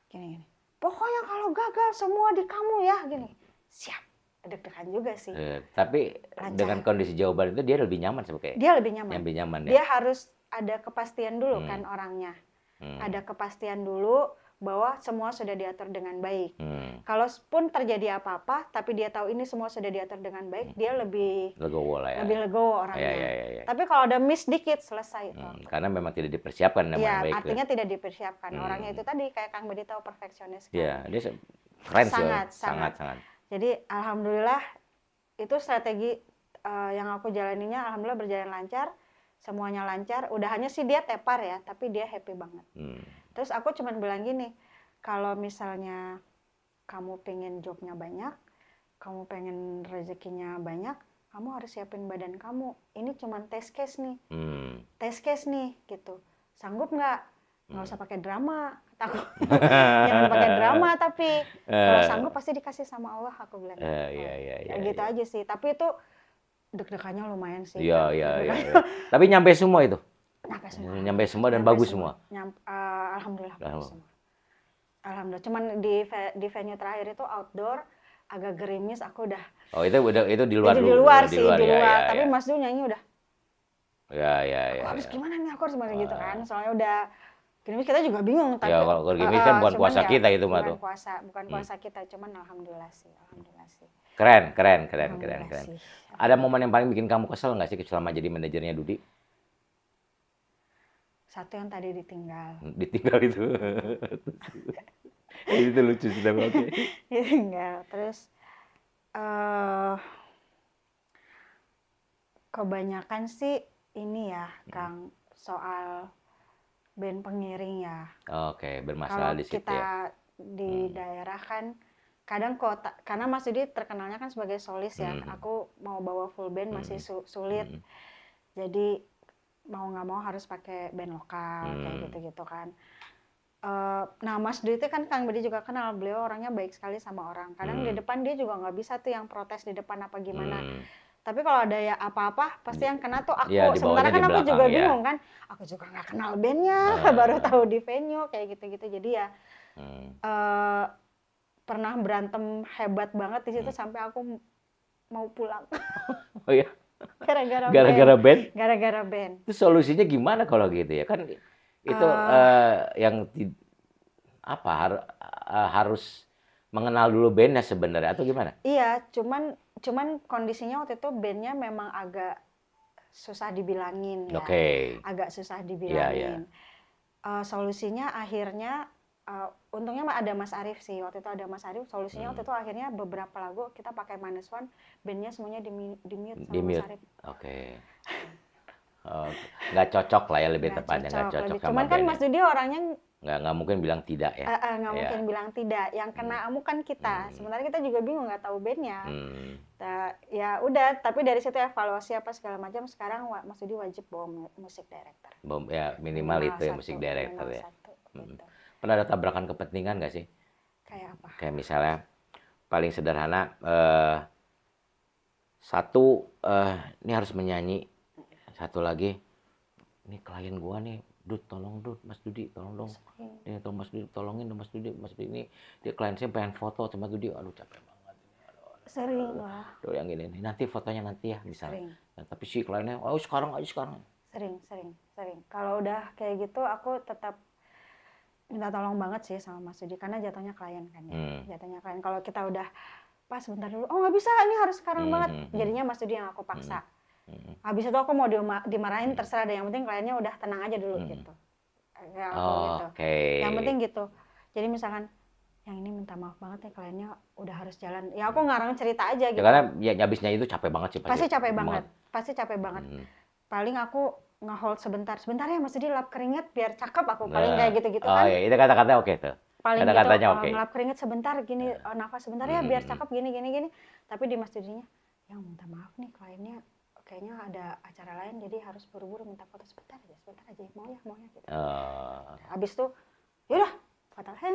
Gini. Pokoknya kalau gagal semua di kamu ya, gini. Siap. Deg-degan juga sih. Tapi lancar. Dengan kondisi jawaban itu dia lebih nyaman sebenarnya. Dia lebih nyaman. Lebih nyaman ya. Dia harus ada kepastian dulu kan orangnya. Ada kepastian dulu bahwa semua sudah diatur dengan baik. Kalaupun terjadi apa-apa, tapi dia tahu ini semua sudah diatur dengan baik, dia lebih legowo lah ya. Lebih legowo orangnya. Ya. Tapi kalau ada miss dikit, selesai itu. Karena memang tidak dipersiapkan dengan baik. Iya, artinya tidak dipersiapkan. Orangnya itu tadi kayak Kang Bedi tahu perfeksionis kan. Iya, dia keren sih. Sangat. Jadi alhamdulillah itu strategi yang aku jalaninya alhamdulillah berjalan lancar, semuanya lancar. Udahannya sih dia tepar ya, tapi dia happy banget. Terus aku cuman bilang gini, kalau misalnya kamu pengen jobnya banyak, kamu pengen rezekinya banyak, kamu harus siapin badan kamu. Ini cuman test case nih, test case nih gitu. Sanggup nggak? Nggak usah pakai drama, kataku. Jangan pakai drama, tapi kalau sanggup pasti dikasih sama Allah, aku bilang. Iya. Gitu aja sih. Tapi itu deg-degannya lumayan sih. Iya. Tapi nyampe semua itu? Nyampe semua dan bagus semua? Alhamdulillah bagus semua. Alhamdulillah. Cuman di venue terakhir itu outdoor, agak gerimis, aku udah. Oh itu di luar itu dulu? Di luar. Tapi Mas Du nyanyi udah. Ya. Harus gimana nih, aku harus gimana gitu kan? Soalnya udah gerimis, kita juga bingung. Ya kalau gerimis kan bukan puasa kita itu mah tuh. Bukan puasa kita, cuman alhamdulillah sih. Keren. Sih. Ada momen yang paling bikin kamu kesel nggak sih selama jadi manajernya Dudi? Satu yang tadi ditinggal. Ditinggal itu. Itu lucu sih, oke. Ditinggal. Terus kebanyakan sih ini ya, Kang, soal band pengiring ya. Oke, bermasalah di situ ya. Kalau kita di daerah kan kadang kota, karena Mas Dudi terkenalnya kan sebagai solis ya. Aku mau bawa full band masih sulit. Jadi mau nggak mau harus pakai band lokal kayak gitu kan. Nah Mas Dudi itu kan Kang Bedi juga kenal, beliau orangnya baik sekali sama orang. Kadang di depan dia juga nggak bisa tuh yang protes di depan apa gimana. Tapi kalau ada ya apa-apa pasti yang kena tuh aku. Sementara kan aku juga bingung kan. Aku juga nggak kenal bandnya, baru tahu di venue kayak gitu-gitu. Jadi ya pernah berantem hebat banget di situ sampai aku mau pulang. Oh iya. Gara-gara band? Gara-gara band. Itu solusinya gimana kalau gitu ya? Kan itu yang harus mengenal dulu bandnya sebenarnya atau gimana? Iya, cuman kondisinya waktu itu bandnya memang agak susah dibilangin ya. Agak susah dibilangin. Solusinya akhirnya untungnya ada Mas Arief sih. Waktu itu ada Mas Arief, solusinya waktu itu akhirnya beberapa lagu kita pakai -1, bandnya semuanya di mute sama Mas Arief. Nggak cocok lah ya, lebih tepatnya nggak cocok sama cuman kan Mas Dudi orangnya nggak mungkin bilang tidak ya. Nggak mungkin bilang tidak. Yang kena amu kan kita. Sementara kita juga bingung, nggak tahu bandnya. Ya udah, tapi dari situ evaluasi apa segala macam. Sekarang Mas Dudi wajib bawa musik director. Ya minimal itu ya, musik director ya. Gitu. Pernah ada tabrakan kepentingan nggak sih? Kayak apa? Kayak misalnya paling sederhana, satu ini harus menyanyi, satu lagi ini klien gua nih, tolong Mas Dudi tolong dong. Ini tolong Mas Dudi, tolongin dong Mas Dudi ini dia klien saya pengen foto sama Dudi. Aduh capek banget. Sering lah. Aduh yang ini nanti fotonya nanti ya misalnya. Nah, tapi si kliennya, sekarang aja sekarang. Sering. Kalau udah kayak gitu aku tetap minta tolong banget sih sama Mas Dudi karena jatuhnya klien kan ya. Jatuhnya klien. Kalau kita udah pas sebentar dulu, oh nggak bisa, ini harus sekarang banget. Jadinya Mas Dudi yang aku paksa. Habis itu aku mau dimarahin terserah deh, yang penting kliennya udah tenang aja dulu gitu. Kayak aku gitu. Yang penting gitu. Jadi misalkan yang ini minta maaf banget ya, kliennya udah harus jalan. Ya aku ngarang cerita aja gitu. Ya, karena ya habisnya itu capek banget sih pasti capek banget. Paling aku nge-hold sebentar ya Mas Dudi, lap keringet biar cakep aku, paling kayak gitu-gitu kan. Oh iya, itu kata-kata oke tuh. Paling kata-katanya gitu, oke. ngelap keringet sebentar gini, nafas sebentar ya biar cakep gini. Tapi di Mas Dudinya, yang minta maaf nih kliennya kayaknya ada acara lain jadi harus buru-buru minta foto sebentar aja mau ya gitu. Habis itu yaudah foto ya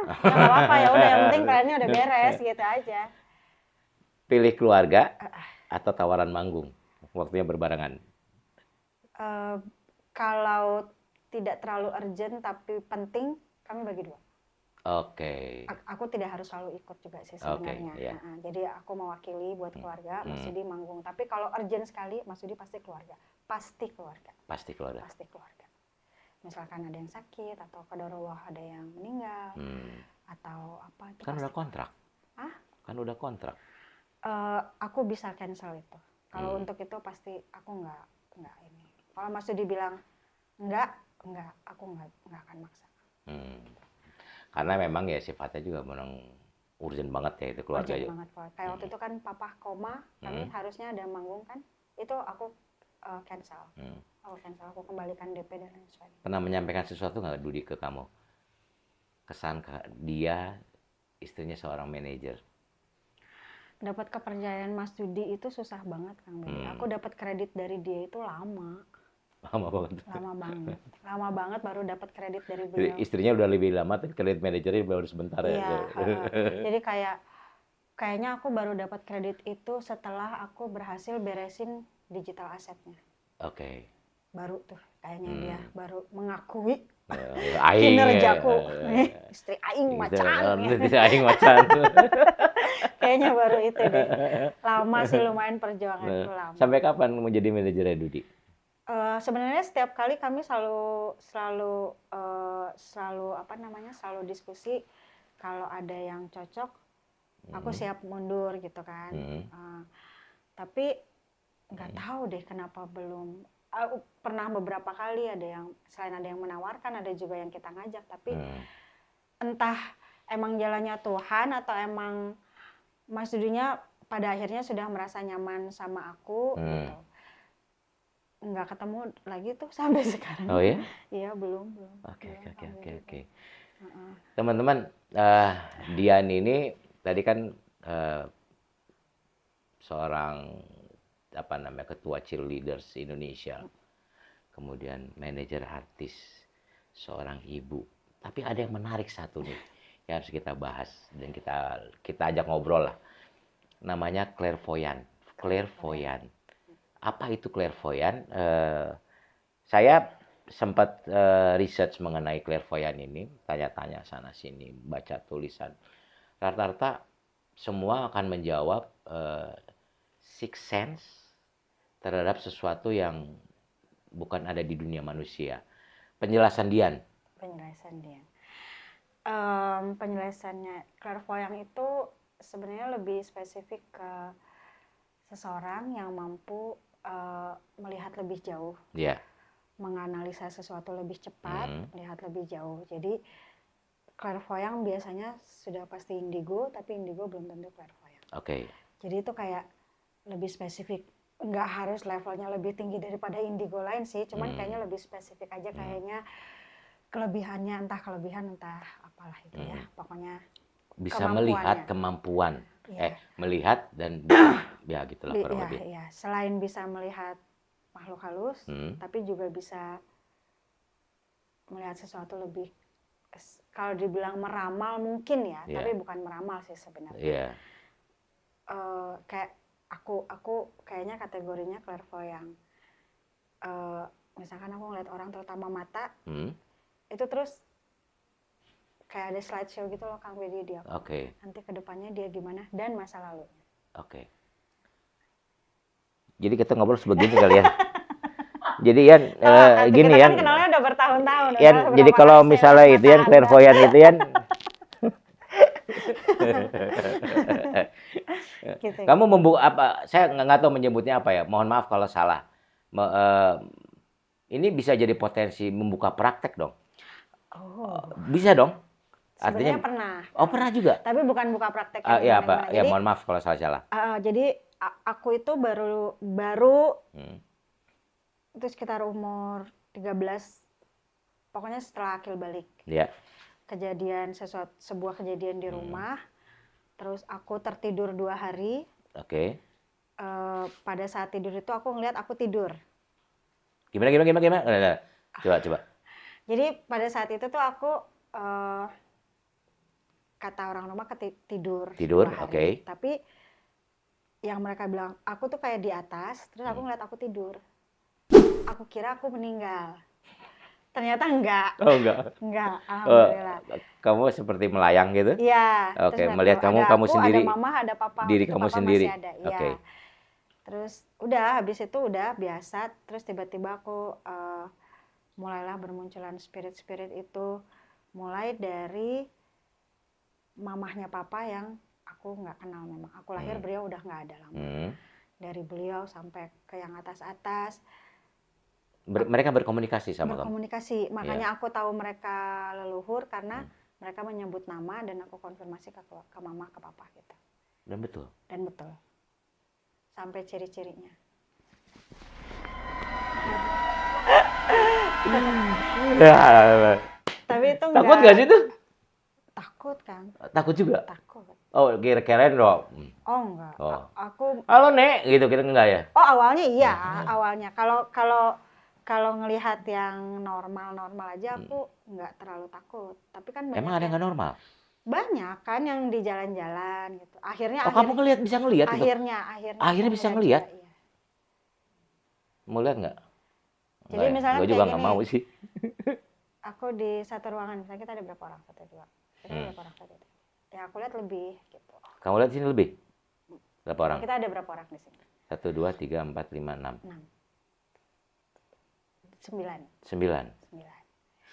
nggak apa-apa, ya udah yang penting kliennya udah beres gitu aja. Pilih keluarga atau tawaran manggung waktunya berbarengan? Kalau tidak terlalu urgent tapi penting, kami bagi dua. Aku tidak harus selalu ikut juga sih sebenarnya. Jadi aku mewakili buat keluarga, Mas Dudi manggung. Tapi kalau urgent sekali, Mas Dudi pasti keluarga. Pasti keluarga. Misalkan ada yang sakit atau qadarullah ada yang meninggal atau apa itu. Kan udah kontrak. Kan udah kontrak. Aku bisa cancel itu. Kalau untuk itu pasti aku nggak ini. Kalau Mas Dudi bilang enggak, aku nggak akan maksa. Karena memang ya sifatnya juga memang urgent banget ya itu keluarga urgent ya. banget Pak. Kayak waktu itu kan papa koma, kami harusnya ada manggung kan, itu aku cancel. Aku kembalikan DP dan lain sebagainya. Pernah menyampaikan sesuatu nggak Dudi ke kamu? Kesan dia istrinya seorang manajer. Dapat kepercayaan Mas Dudi itu susah banget Kang Bedi. Aku dapat kredit dari dia itu lama. Lama banget. Lama banget baru dapat kredit dari Jadi beliau. istrinya udah lebih lama, tapi kredit manajernya baru sebentar Iya, ya. jadi kayaknya aku baru dapat kredit itu setelah aku berhasil beresin digital asetnya. Oke. Baru tuh kayaknya dia baru mengakui Aing. kinerjaku. Istri aing macan. Istri aing macan. Kayaknya baru itu deh. Lama sih lumayan perjuanganku lama. Sampai kapan mau jadi manajernya Dudi? Sebenarnya setiap kali kami selalu diskusi kalau ada yang cocok, aku siap mundur gitu kan. Tapi nggak tahu deh kenapa belum. Pernah beberapa kali selain ada yang menawarkan, ada juga yang kita ngajak, tapi entah emang jalannya Tuhan atau emang Mas Dudinya pada akhirnya sudah merasa nyaman sama aku gitu. Nggak ketemu lagi tuh sampai sekarang. Oh ya? Iya, belum. Oke. Teman-teman, Dian ini tadi kan seorang ketua cheerleaders Indonesia, kemudian manajer artis, seorang ibu. Tapi ada yang menarik satu nih yang harus kita bahas dan kita ajak ngobrol lah. Namanya clairvoyant. Apa itu clairvoyant? Saya sempat research mengenai clairvoyant ini, tanya-tanya sana sini, baca tulisan. Rata-rata semua akan menjawab sixth sense terhadap sesuatu yang bukan ada di dunia manusia. Penjelasan Dian. Penjelasannya clairvoyant itu sebenarnya lebih spesifik ke seseorang yang mampu melihat lebih jauh, menganalisa sesuatu lebih cepat, melihat lebih jauh. Jadi clairvoyant biasanya sudah pasti indigo, tapi indigo belum tentu clairvoyant. Oke. Jadi itu kayak lebih spesifik. Nggak harus levelnya lebih tinggi daripada indigo lain sih, cuman kayaknya lebih spesifik aja, kayaknya kelebihannya entah apalah itu ya, pokoknya bisa melihat kemampuan, melihat dan ya gitulah kurang lebih. Iya. Selain bisa melihat makhluk halus, tapi juga bisa melihat sesuatu lebih, kalau dibilang meramal mungkin ya, tapi bukan meramal sih sebenarnya. Kayak aku kayaknya kategorinya clairvoyant. Misalkan aku ngeliat orang terutama mata, itu terus kayak ada slideshow gitu loh Kang Bedi dia. Nanti kedepannya dia gimana dan masa lalunya. Jadi kita ngobrol sebegini kali ya. Jadi Yan, gini kita Yan. Kan kenalnya udah bertahun-tahun. Yan, jadi kalau misalnya itu Yan clairvoyant itu Yan. Gitu. Kamu apa? Saya nggak tahu menyebutnya apa ya. Mohon maaf kalau salah. Ini bisa jadi potensi membuka praktek dong. Bisa dong. Sebenarnya pernah. Oh pernah juga. Tapi bukan buka praktek. Iya Pak. Ya mohon maaf kalau salah. Jadi aku itu baru itu sekitar umur 13, pokoknya setelah akil balik. Iya. Sebuah kejadian di rumah. Terus aku tertidur 2 hari. Pada saat tidur itu aku ngeliat aku tidur. Gimana? Coba. Jadi pada saat itu tuh aku kata orang rumah tidur. Oke. Tapi yang mereka bilang aku tuh kayak di atas, terus aku ngeliat aku tidur. Aku kira aku meninggal. Ternyata enggak. Oh enggak. Enggak, alhamdulillah. Kamu seperti melayang gitu? Iya. Oke, melihat kamu sendiri. Ada mama, ada papa. Diri kamu papa sendiri. Masih ada. Iya. Terus udah habis itu udah biasa, terus tiba-tiba aku mulailah bermunculan spirit-spirit itu, mulai dari mamahnya papa yang aku nggak kenal memang. Aku lahir beliau udah nggak ada lama. Dari beliau sampai ke yang atas-atas. Mereka berkomunikasi sama kamu? Berkomunikasi, makanya aku tahu mereka leluhur karena mereka menyebut nama dan aku konfirmasi ke mama, ke papa gitu. Dan betul. Dan betul. Sampai ciri-cirinya. Ya, Tapi itu takut nggak sih itu? Takut kan? Takut juga. Takut. Oh, kira-kirain dong. Oh enggak. Oh. Aku Halo Nek, gitu kira enggak ya? Oh awalnya iya, awalnya. Kalau ngelihat yang normal-normal aja aku nggak terlalu takut. Tapi kan banyak Emang ada yang nggak normal? banyak kan yang di jalan-jalan gitu. Oh, kamu bisa ngelihat itu? Akhirnya Akhirnya aku bisa ngeliat ngelihat? juga, iya. Mau lihat nggak? Jadi misalnya gue kayak juga nggak gini. mau sih. Aku di satu ruangan, misalnya kita ada berapa orang? Satu, dua. Kita ada berapa orang? Satu, dua. Ya aku lihat lebih gitu. Kamu lihat sini lebih? Berapa orang? Kita ada berapa orang di sini? 1, 2, 3, 4, 5, 6. 6. 9. 9. 9.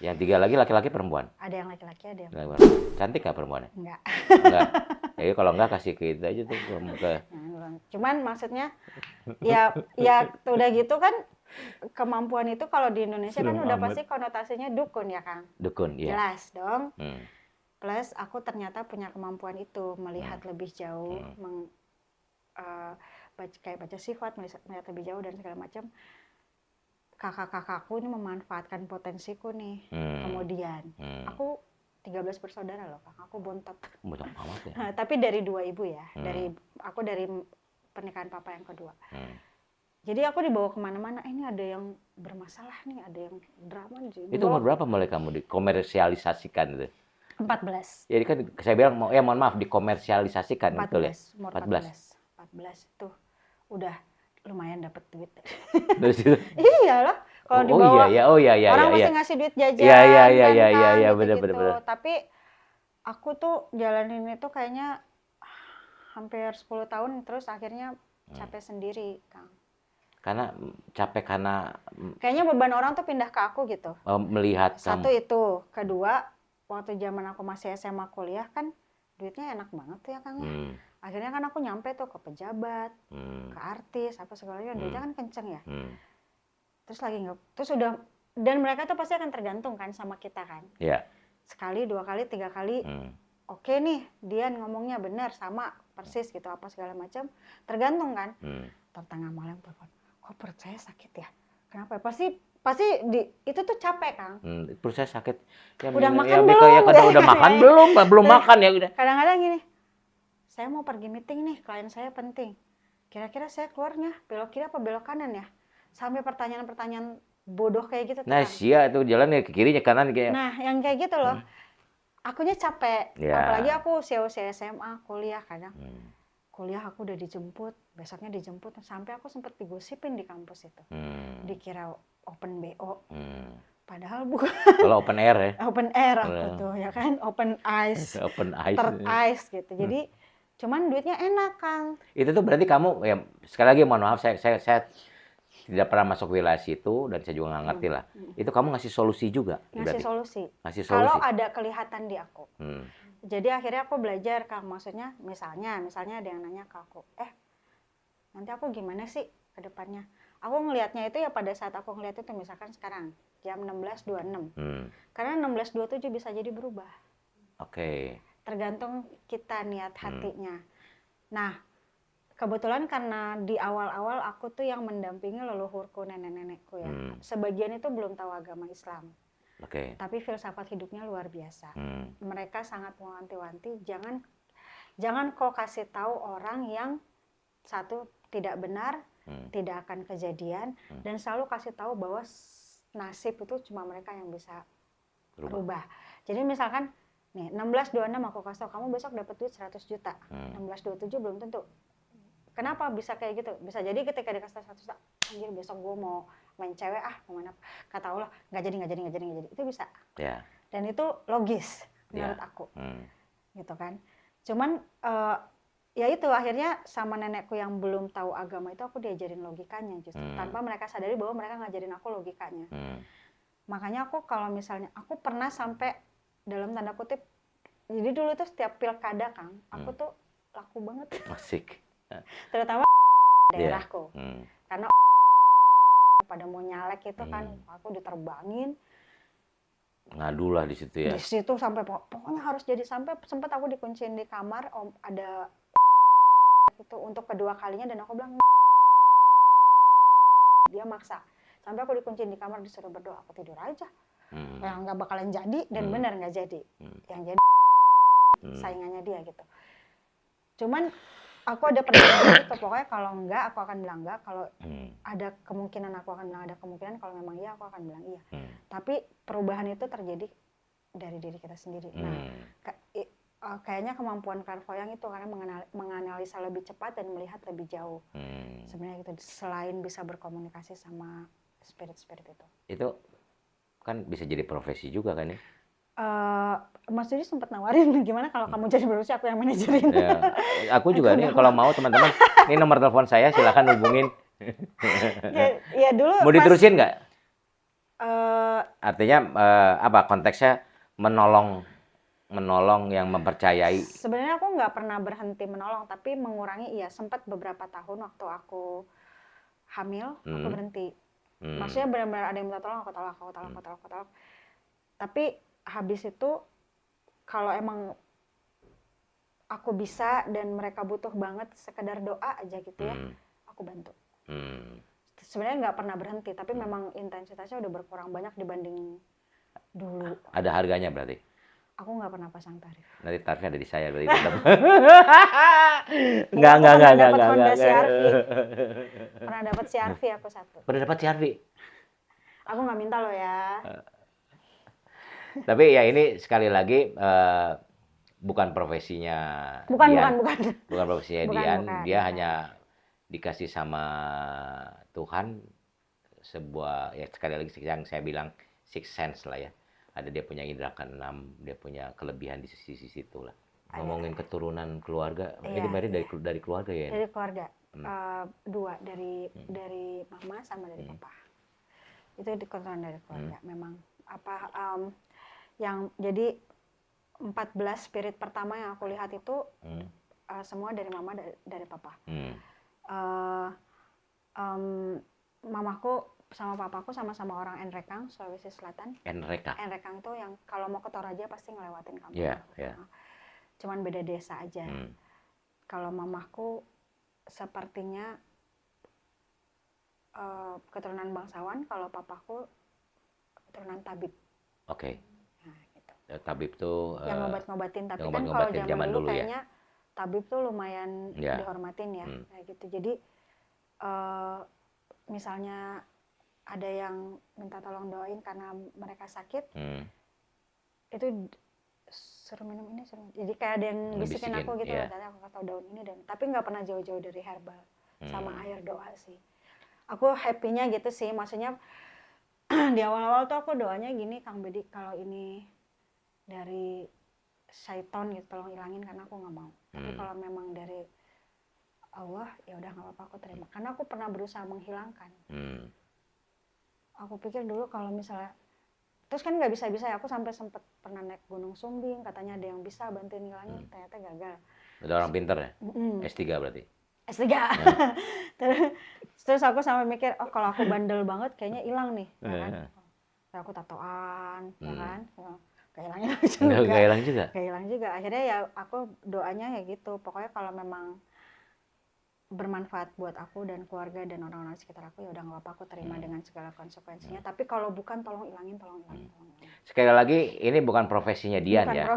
Yang 3 lagi laki-laki perempuan? Ada yang laki-laki, ada yang Cantik nggak perempuannya? enggak. Enggak. Jadi kalau enggak kasih ke itu aja tuh. Cuman maksudnya ya udah gitu kan kemampuan itu kalau di Indonesia kan udah pasti konotasinya dukun ya Kang. Dukun, iya. Jelas dong. Hmm. Plus aku ternyata punya kemampuan itu melihat lebih jauh, kayak baca sifat, melihat lebih jauh dan segala macam. Kakak-kakakku ini memanfaatkan potensiku nih. Kemudian aku 13 bersaudara loh Kang. Aku bontot. Bontot amat ya. Nah, tapi dari 2 ibu ya. Dari pernikahan papa yang kedua. Jadi aku dibawa kemana-mana. Ini ada yang bermasalah nih, ada yang drama nih. Itu umur berapa mulai kamu dikomersialisasikan itu? 14. Jadi kan saya bilang mohon maaf dikomersialisasikan 14, betul ya? umur 14 itu udah lumayan dapat duit. Dari situ. Iya loh. Kalau dibawa orang mesti ngasih duit jajan. Iya, benar. Tapi aku tuh jalanin itu kayaknya hampir 10 tahun terus akhirnya capek sendiri, Kang. Karena capek karena kayaknya beban orang tuh pindah ke aku gitu. Melihat satu itu, kedua waktu zaman aku masih SMA kuliah kan duitnya enak banget tuh ya Kang ya. Akhirnya kan aku nyampe tuh ke pejabat, ke artis apa segalanya, duitnya kan kenceng ya. Terus udah, dan mereka tuh pasti akan tergantung kan sama kita kan. Iya. Sekali, 2 kali, 3 kali, oke nih Dian ngomongnya benar sama persis gitu apa segala macam, tergantung kan. Tengah malam telepon, kok perut saya sakit ya? Kenapa? Pasti itu tuh capek Kang. Perut saya sakit. Ya, udah makan ya, belum? Ya, udah makan belum makan ya udah. Kadang-kadang gini, saya mau pergi meeting nih, klien saya penting. Kira-kira saya keluarnya belok kiri apa belok kanan ya? Sampai pertanyaan-pertanyaan bodoh kayak gitu. Nah, sia itu jalan ya ke kirinya kanan kayak. Nah, yang kayak gitu loh. Akunya capek. Apalagi aku usia SMA, kuliah kadang. Kuliah aku udah dijemput, besoknya dijemput sampai aku sempet digosipin di kampus itu. Dikira open BO. Padahal bukan. Kalau open air ya. Open air aku tuh ya kan, open ice. Open ice. Third ice gitu. Jadi cuman duitnya enak, Kang. Itu tuh berarti kamu ya sekali lagi mohon maaf saya tidak pernah masuk wilayah situ dan saya juga nggak ngerti lah. Itu kamu ngasih solusi juga? Ngasih solusi. Ngasih solusi. Kalau ada kelihatan di aku. Jadi akhirnya aku belajar, Kang. Maksudnya misalnya ada yang nanya ke aku, nanti aku gimana sih ke depannya? Aku ngelihatnya itu ya pada saat aku ngelihat itu misalkan sekarang jam 16.26. Karena 16.27 bisa jadi berubah. Oke. Tergantung kita niat hatinya. Nah, kebetulan karena di awal-awal aku tuh yang mendampingi leluhurku, nenek-nenekku ya. Sebagian itu belum tahu agama Islam. Oke. Tapi filsafat hidupnya luar biasa. Mereka sangat mewanti-wanti, jangan kau kasih tahu orang yang satu tidak benar, tidak akan kejadian, dan selalu kasih tahu bahwa nasib itu cuma mereka yang bisa berubah. Jadi misalkan nih 16.26 aku kasih tahu kamu besok dapat duit 100 juta. 16.27 belum tentu. Kenapa bisa kayak gitu? Bisa jadi ketika dikasih 100 juta, anjir besok gue mau main cewek mau mana? Kata Allah nggak jadi. Itu bisa. Ya. Dan itu logis menurut aku. Gitu kan. Cuman ya itu akhirnya sama nenekku yang belum tahu agama itu aku diajarin logikanya justru. Tanpa mereka sadari bahwa mereka ngajarin aku logikanya. Makanya aku kalau misalnya aku pernah sampai dalam tanda kutip, jadi dulu tuh setiap pilkada Kang, aku tuh laku banget. Asik. Terutama daerahku. Karena pada mau nyalek itu kan aku diterbangin. Ngadu lah di situ ya. Di situ sampai pokoknya harus jadi, sampai sempat aku dikunciin di kamar, ada itu untuk kedua kalinya, dan aku bilang dia maksa. Sampai aku dikunciin di kamar disuruh berdoa, aku tidur aja. Yang nggak bakalan jadi, dan benar nggak jadi. Yang jadi saingannya dia gitu. Cuman aku ada perjanjian itu, pokoknya kalau enggak aku akan bilang enggak, kalau ada kemungkinan aku akan bilang ada kemungkinan, kalau memang iya aku akan bilang iya. Tapi perubahan itu terjadi dari diri kita sendiri. Nah, kayaknya kemampuan clairvoyant itu karena menganalisa lebih cepat dan melihat lebih jauh. Sebenarnya gitu, selain bisa berkomunikasi sama spirit-spirit itu. Itu kan bisa jadi profesi juga kan ya? Mas Dudi sempat nawarin gimana kalau kamu jadi produksi, aku yang manajerin. Ya, aku juga nih kalau mau teman-teman, ini nomor telepon saya, silakan hubungin. ya dulu. Mau diterusin nggak? Artinya apa konteksnya menolong yang mempercayai? Sebenarnya aku nggak pernah berhenti menolong, tapi mengurangi. Iya, sempat beberapa tahun waktu aku hamil, aku berhenti. Maksudnya benar-benar ada yang minta tolong, aku tolak. Tapi habis itu kalau emang aku bisa dan mereka butuh banget sekedar doa aja gitu ya, aku bantu. Sebenarnya nggak pernah berhenti, tapi memang intensitasnya udah berkurang banyak dibanding dulu. Ada harganya berarti? Aku nggak pernah pasang tarif. Nanti tarifnya ada di saya berarti tetap. Enggak. Enggak. Pernah dapat CRV aku satu. Pernah dapat CRV? Aku nggak minta loh ya. Tapi ya ini sekali lagi bukan profesinya Dian. Bukan profesinya Dian. Dia hanya dikasih sama Tuhan sebuah, ya sekali lagi yang saya bilang sixth sense lah ya. Ada dia punya indera keenam, dia punya kelebihan di sisi situ lah. Ngomongin keturunan keluarga, ini dari keluarga ya? Dari keluarga, dua, dari mama sama dari papa. Itu keturunan dari keluarga. Memang yang jadi 14 spirit pertama yang aku lihat itu semua dari mama, dari papa. Mamaku sama papaku sama-sama orang Enrekang, Sulawesi Selatan. Enrekang itu yang kalau mau ke Toraja pasti ngelewatin kampung. Cuman beda desa aja. Kalau mamaku sepertinya keturunan bangsawan, kalau papaku keturunan tabib. Oke. Nah, gitu. Tabib tuh yang ngobat-ngobatin, tapi kan kalau zaman dulu kayaknya tabib tuh lumayan dihormatin ya. Kayak gitu. Jadi misalnya ada yang minta tolong doain karena mereka sakit, itu suruh minum ini, jadi kayak ada yang bisikin aku gitu, katanya aku tahu daun ini, dan tapi nggak pernah jauh-jauh dari herbal sama air doa sih. Aku happy-nya gitu sih, maksudnya di awal-awal tuh aku doanya gini, Kang Bedi, kalau ini dari syaiton gitu tolong ilangin, karena aku nggak mau. Tapi kalau memang dari Allah ya udah nggak apa-apa, aku terima, karena aku pernah berusaha menghilangkan. Aku pikir dulu kalau misalnya, terus kan nggak bisa-bisa ya, aku sampai sempat pernah naik Gunung Sumbing, katanya ada yang bisa bantuin ngilangin, ternyata gagal. Ada orang pinter ya? S3 berarti? S3. Terus aku sampai mikir, oh kalau aku bandel banget kayaknya hilang nih, ya kan? Kayak aku tatoan, ya kan? Kayak hilang juga. Akhirnya ya aku doanya ya gitu, pokoknya kalau memang bermanfaat buat aku dan keluarga dan orang-orang sekitar aku, ya udah nggak apa-apa, aku terima dengan segala konsekuensinya. Tapi kalau bukan, tolong ilangin. Sekali lagi, ini bukan profesinya Dian ya.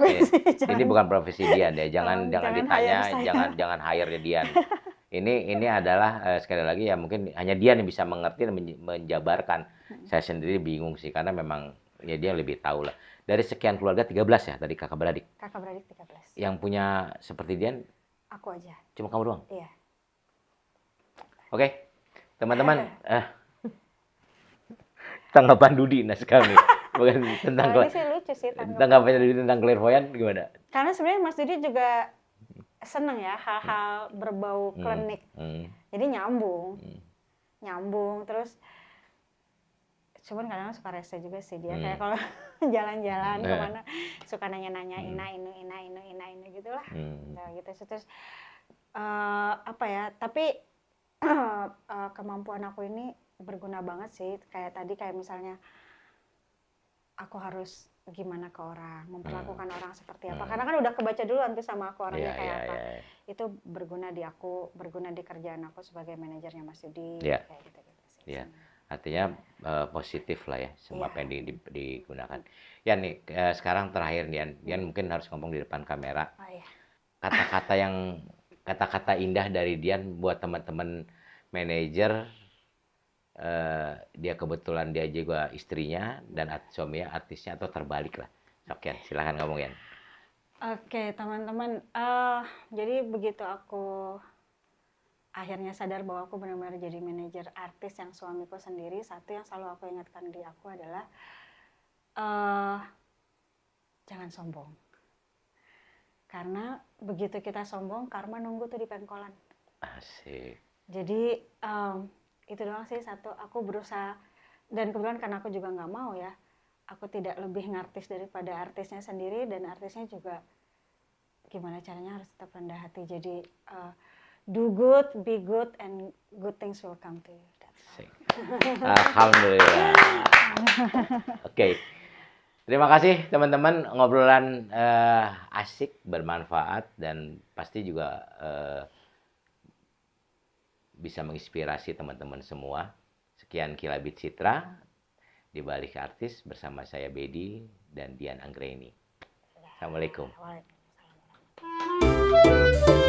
Ini bukan profesi Dian ya. Jangan ditanya, jangan hire Dian. Ini adalah sekali lagi ya, mungkin hanya Dian yang bisa mengerti dan menjabarkan. Saya sendiri bingung sih, karena memang ya dia lebih tahu lah. Dari sekian keluarga 13 ya tadi kakak beradik. Kakak beradik 13. Yang punya seperti Dian? Aku aja. Cuma kamu doang? Iya. Oke, teman-teman, tanggapan Dudi sekali bukan tentang ini sih lucu sih tanggapan Dudi tentang clairvoyant gimana? Karena sebenarnya Mas Dudi juga seneng ya hal-hal berbau klinik, jadi nyambung terus. Cuman kadang suka rese juga sih dia, kayak kalau jalan-jalan kemana suka nanya-nanya ina gitulah, gitu. Terus apa ya? Tapi kemampuan aku ini berguna banget sih, kayak tadi, kayak misalnya aku harus gimana ke orang, memperlakukan orang seperti apa. Karena kan udah kebaca duluan tuh sama aku orangnya kayak apa. Itu berguna di aku, berguna di kerjaan aku sebagai manajernya Mas Yudi, kayak gitu-gitu sih. Artinya positif lah ya semua apa yang digunakan. Ya nih sekarang terakhir nih, Dian mungkin harus ngomong di depan kamera. Kata-kata indah dari Dian buat teman-teman manajer. Dia kebetulan dia juga istrinya dan suaminya artisnya atau terbalik lah. Oke, silahkan ngomong Yan. Oke teman-teman, jadi begitu aku akhirnya sadar bahwa aku benar-benar jadi manajer artis yang suamiku sendiri, satu yang selalu aku ingatkan di aku adalah jangan sombong. Karena begitu kita sombong, karma nunggu tuh di pengkolan. Asik. Jadi itu doang sih satu, aku berusaha, dan kebetulan karena aku juga nggak mau ya, aku tidak lebih ngartis daripada artisnya sendiri, dan artisnya juga gimana caranya harus tetap rendah hati. Jadi do good, be good, and good things will come to you. Alhamdulillah. Oke. Terima kasih teman-teman, ngobrolan asik, bermanfaat, dan pasti juga bisa menginspirasi teman-teman semua. Sekian Kilabit Citra di Balik Artis bersama saya Bedi dan Dian Anggraini. Assalamualaikum. Waalaikumsalam.